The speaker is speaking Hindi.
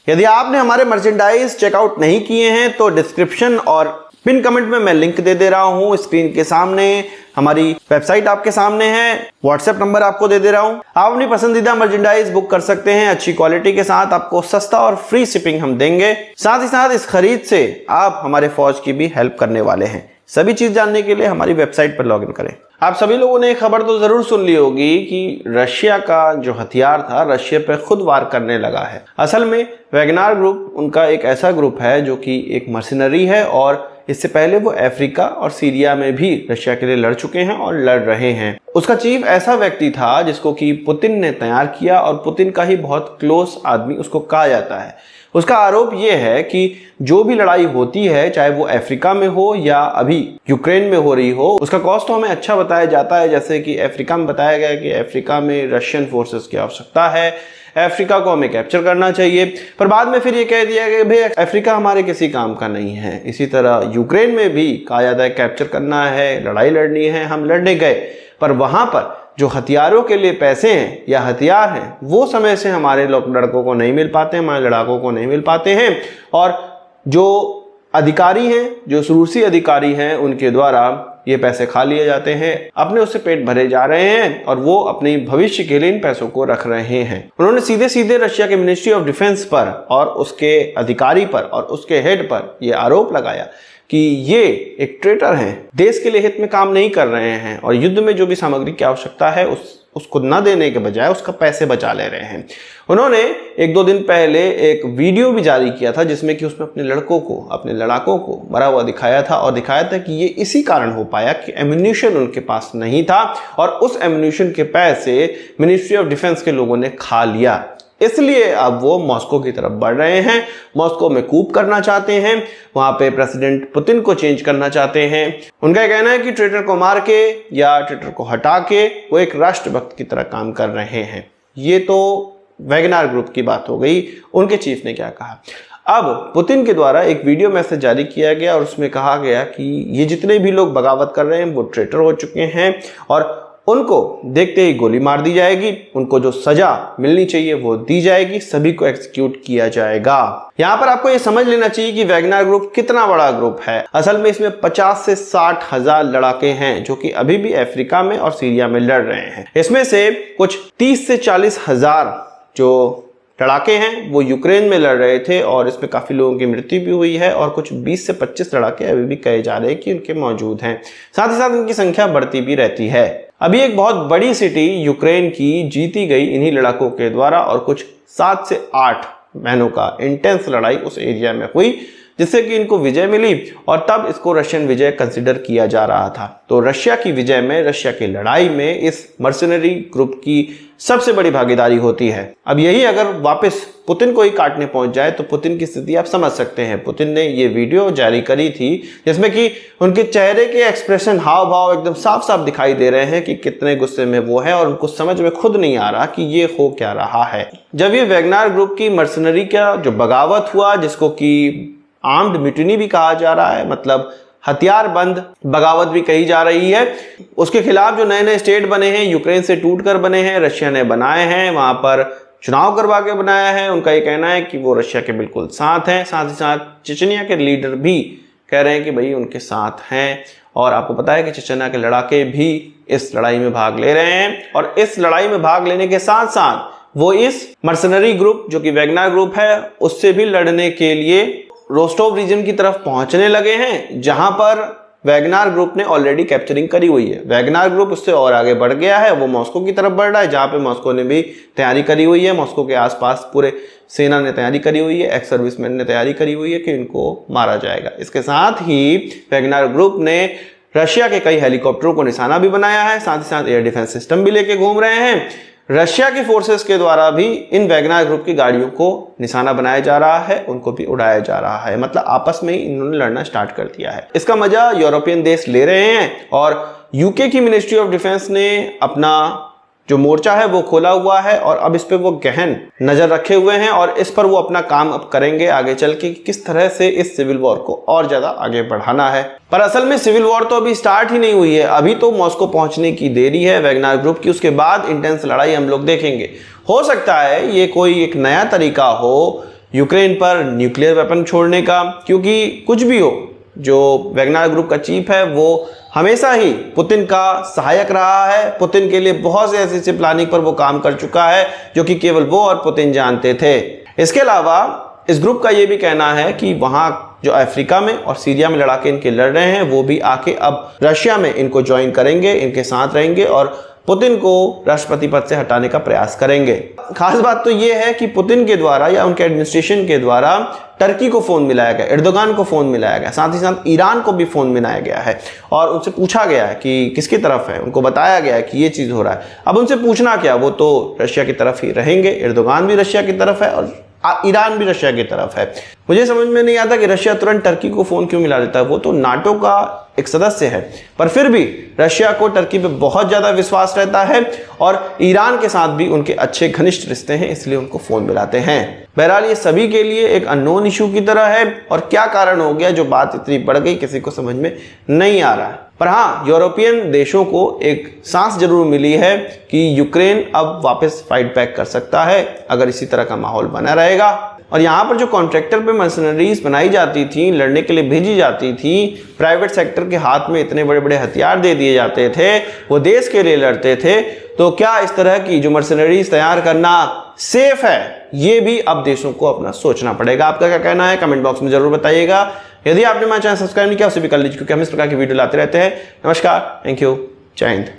यदि आपने हमारे मर्चेंडाइज चेकआउट नहीं किए हैं तो डिस्क्रिप्शन और पिन कमेंट में मैं लिंक दे दे रहा हूं, स्क्रीन के सामने हमारी वेबसाइट आपके सामने है, व्हाट्सएप नंबर आपको दे दे रहा हूं। आप अपनी पसंदीदा मर्चेंडाइज बुक कर सकते हैं अच्छी क्वालिटी के साथ, आपको सस्ता और फ्री शिपिंग हम देंगे। साथ ही साथ इस खरीद से आप हमारे फौज की भी हेल्प करने वाले हैं। सभी चीज जानने के लिए हमारी वेबसाइट पर लॉगिन करें। आप सभी लोगों ने खबर तो जरूर सुन ली होगी कि रशिया का जो हथियार था रशिया पे खुद वार करने लगा है। असल में वैगनार ग्रुप उनका एक ऐसा ग्रुप है जो कि एक मर्सिनरी है और इससे पहले वो अफ्रीका और सीरिया में भी रशिया के लिए लड़ चुके हैं और लड़ रहे हैं। उसका चीफ ऐसा व्यक्ति था जिसको कि पुतिन ने तैयार किया और पुतिन का ही बहुत क्लोज आदमी उसको कहा जाता है। उसका आरोप यह है कि जो भी लड़ाई होती है, चाहे वो अफ्रीका में हो या अभी यूक्रेन में हो रही हो, उसका कॉस्ट तो हमें अच्छा बताया जाता है। जैसे कि अफ्रीका में बताया गया कि अफ्रीका में रशियन फोर्सेस की आवश्यकता है, अफ्रीका को हमें कैप्चर करना चाहिए, पर बाद में फिर ये कह दिया कि भाई अफ्रीका हमारे किसी काम का नहीं है। इसी तरह यूक्रेन में भी कहा जाता है कैप्चर करना है, लड़ाई लड़नी है, हम लड़ने गए, पर वहां पर जो हथियारों के लिए पैसे हैं या हथियार हैं वो समय से हमारे लड़कों को नहीं मिल पाते, हमारे लड़ाकों को नहीं मिल पाते हैं। और जो अधिकारी हैं, जो रूसी अधिकारी हैं, उनके द्वारा ये पैसे खा लिए जाते हैं, अपने उससे पेट भरे जा रहे हैं और वो अपने भविष्य के लिए इन पैसों को रख रहे हैं। उन्होंने सीधे सीधे रशिया के मिनिस्ट्री ऑफ डिफेंस पर और उसके अधिकारी पर और उसके हेड पर यह आरोप लगाया कि ये एक ट्रेटर हैं, देश के लिए हित में काम नहीं कर रहे हैं और युद्ध में जो भी सामग्री की आवश्यकता है उसको न देने के बजाय उसका पैसे बचा ले रहे हैं। उन्होंने एक दो दिन पहले एक वीडियो भी जारी किया था जिसमें कि उसमें अपने लड़कों को, अपने लड़ाकों को मरा हुआ दिखाया था और दिखाया था कि ये इसी कारण हो पाया कि एम्यूनिशन उनके पास नहीं था और उस एम्यूनिशन के पैसे मिनिस्ट्री ऑफ डिफेंस के लोगों ने खा लिया। इसलिए अब वो मॉस्को की तरफ बढ़ रहे हैं, मॉस्को में कूप करना चाहते हैं, वहां पे प्रेसिडेंट पुतिन को चेंज करना चाहते हैं। उनका कहना है कि ट्रेटर को मार के या ट्रेटर को हटा के वो एक राष्ट्रभक्त की तरह काम कर रहे हैं। ये तो वैगनार ग्रुप की बात हो गई। उनके चीफ ने क्या कहा? अब पुतिन के द्वारा एक वीडियो मैसेज जारी किया गया और उसमें कहा गया कि ये जितने भी लोग बगावत कर रहे हैं वो ट्रेटर हो चुके हैं और उनको देखते ही गोली मार दी जाएगी, उनको जो सजा मिलनी चाहिए वो दी जाएगी, सभी को एग्जीक्यूट किया जाएगा। यहाँ पर आपको ये समझ लेना चाहिए कि वैगनार ग्रुप कितना बड़ा ग्रुप है। असल में इसमें 50 से 60 हजार लड़ाके हैं जो कि अभी भी अफ्रीका में और सीरिया में लड़ रहे हैं। इसमें से कुछ 30 से 40 हजार जो लड़ाके हैं वो यूक्रेन में लड़ रहे थे और इसमें काफी लोगों की मृत्यु भी हुई है और कुछ 20 से 25 लड़ाके अभी भी कहे जा रहे हैं कि उनके मौजूद हैं। साथ ही साथ इनकी संख्या बढ़ती भी रहती है। अभी एक बहुत बड़ी सिटी यूक्रेन की जीती गई इन्हीं लड़ाकों के द्वारा और कुछ 7 से 8 महीनों का इंटेंस लड़ाई उस एरिया में हुई जिससे कि इनको विजय मिली और तब इसको रशियन विजय कंसिडर किया जा रहा था। तो रशिया की विजय में, रशिया की लड़ाई में इस मर्सिनरी ग्रुप की सबसे बड़ी भागीदारी होती है। अब यही अगर वापस पुतिन को ही काटने पहुंच जाए तो पुतिन की स्थिति आप समझ सकते हैं। पुतिन ने ये वीडियो जारी करी थी जिसमें कि उनके चेहरे के एक्सप्रेशन, हाव भाव एकदम साफ साफ दिखाई दे रहे हैं कि कितने गुस्से में वो है और उनको समझ में खुद नहीं आ रहा कि ये हो क्या रहा है। जब ये वैगनार ग्रुप की मर्सिनरी का जो बगावत हुआ, जिसको कि आर्म्ड म्यूटिनी भी कहा जा रहा है, मतलब हथियार बंद बगावत भी कही जा रही है, उसके खिलाफ जो नए नए स्टेट बने हैं, यूक्रेन से टूटकर बने हैं, रशिया ने बनाए हैं, वहां पर चुनाव करवा के बनाया है। उनका ये कहना है कि वो रशिया के बिल्कुल साथ हैं। साथ ही साथ चेचनिया के लीडर भी कह रहे हैं कि भाई उनके साथ हैं और आपको पता है कि चेचनिया के लड़ाके भी इस लड़ाई में भाग ले रहे हैं और इस लड़ाई में भाग लेने के साथ साथ वो इस मर्सिनरी ग्रुप जो कि वैगनार ग्रुप है उससे भी लड़ने के लिए रोस्टोव रीजन की तरफ पहुंचने लगे हैं जहां पर वैगनार ग्रुप ने ऑलरेडी कैप्चरिंग करी हुई है। वैगनार ग्रुप उससे और आगे बढ़ गया है, वो मॉस्को की तरफ बढ़ रहा है जहां पे मॉस्को ने भी तैयारी करी हुई है। मॉस्को के आसपास पूरे सेना ने तैयारी करी हुई है, एक्स सर्विसमैन ने तैयारी करी हुई है कि इनको मारा जाएगा। इसके साथ ही वैगनार ग्रुप ने रशिया के कई हेलीकॉप्टरों को निशाना भी बनाया है, साथ ही साथ एयर डिफेंस सिस्टम भी लेके घूम रहे हैं। रशिया की फोर्सेस के द्वारा भी इन वैगनार ग्रुप की गाड़ियों को निशाना बनाया जा रहा है, उनको भी उड़ाया जा रहा है। मतलब आपस में ही इन्होंने लड़ना स्टार्ट कर दिया है। इसका मजा यूरोपियन देश ले रहे हैं और यूके की मिनिस्ट्री ऑफ डिफेंस ने अपना जो मोर्चा है वो खोला हुआ है और अब इस पे वो गहन नजर रखे हुए हैं और इस पर वो अपना काम अब करेंगे आगे चल के किस तरह से इस सिविल वॉर को और ज्यादा आगे बढ़ाना है। पर असल में सिविल वॉर तो अभी स्टार्ट ही नहीं हुई है, अभी तो मॉस्को पहुंचने की देरी है वैगनार ग्रुप की। उसके बाद इंटेंस लड़ाई हम लोग देखेंगे। हो सकता है ये कोई एक नया तरीका हो यूक्रेन पर न्यूक्लियर वेपन छोड़ने का, क्योंकि कुछ भी हो, जो वैगनर ग्रुप का चीफ है वो हमेशा ही पुतिन का सहायक रहा है। पुतिन के लिए बहुत से ऐसी प्लानिंग पर वो काम कर चुका है जो कि केवल वो और पुतिन जानते थे। इसके अलावा इस ग्रुप का ये भी कहना है कि वहां जो अफ्रीका में और सीरिया में लड़ाके इनके लड़ रहे हैं वो भी आके अब रशिया में इनको ज्वाइन करेंगे, इनके साथ रहेंगे और पुतिन को राष्ट्रपति पद से हटाने का प्रयास करेंगे। खास बात तो ये है कि पुतिन के द्वारा या उनके एडमिनिस्ट्रेशन के द्वारा टर्की को फोन मिलाया गया, एर्दोगान को फोन मिलाया गया, साथ ही साथ ईरान को भी फोन मिलाया गया है और उनसे पूछा गया है कि किसकी तरफ है। उनको बताया गया है कि ये चीज हो रहा है। अब उनसे पूछना क्या, वो तो रशिया की तरफ ही रहेंगे। एर्दोगान भी रशिया की तरफ है और ईरान भी रशिया की तरफ है। मुझे समझ में नहीं आता कि रशिया तुरंत टर्की को फोन क्यों मिला देता है। वो तो नाटो का एक सदस्य है, पर फिर भी रशिया को टर्की पे बहुत ज्यादा विश्वास रहता है और ईरान के साथ भी उनके अच्छे घनिष्ठ रिश्ते हैं, इसलिए उनको फोन मिलाते हैं। बहरहाल ये सभी के लिए एक अननोन इशू की तरह है और क्या कारण हो गया जो बात इतनी बढ़ गई किसी को समझ में नहीं आ रहा है। पर हाँ, यूरोपियन देशों को एक सांस जरूर मिली है कि यूक्रेन अब वापस फाइट बैक कर सकता है अगर इसी तरह का माहौल बना रहेगा। और यहाँ पर जो कॉन्ट्रैक्टर पे मर्सनरीज बनाई जाती थी, लड़ने के लिए भेजी जाती थी, प्राइवेट सेक्टर के हाथ में इतने बड़े बड़े हथियार दे दिए जाते थे, वो देश के लिए लड़ते थे, तो क्या इस तरह की जो मर्सनरीज तैयार करना सेफ है? ये भी अब देशों को अपना सोचना पड़ेगा। आपका क्या कहना है कमेंट बॉक्स में जरूर बताइएगा। यदि आपने हमारा चैनल सब्सक्राइब नहीं किया उसे भी कर लीजिए, क्योंकि हम इस प्रकार की वीडियो लाते रहते हैं। नमस्कार, थैंक यू, जय हिंद।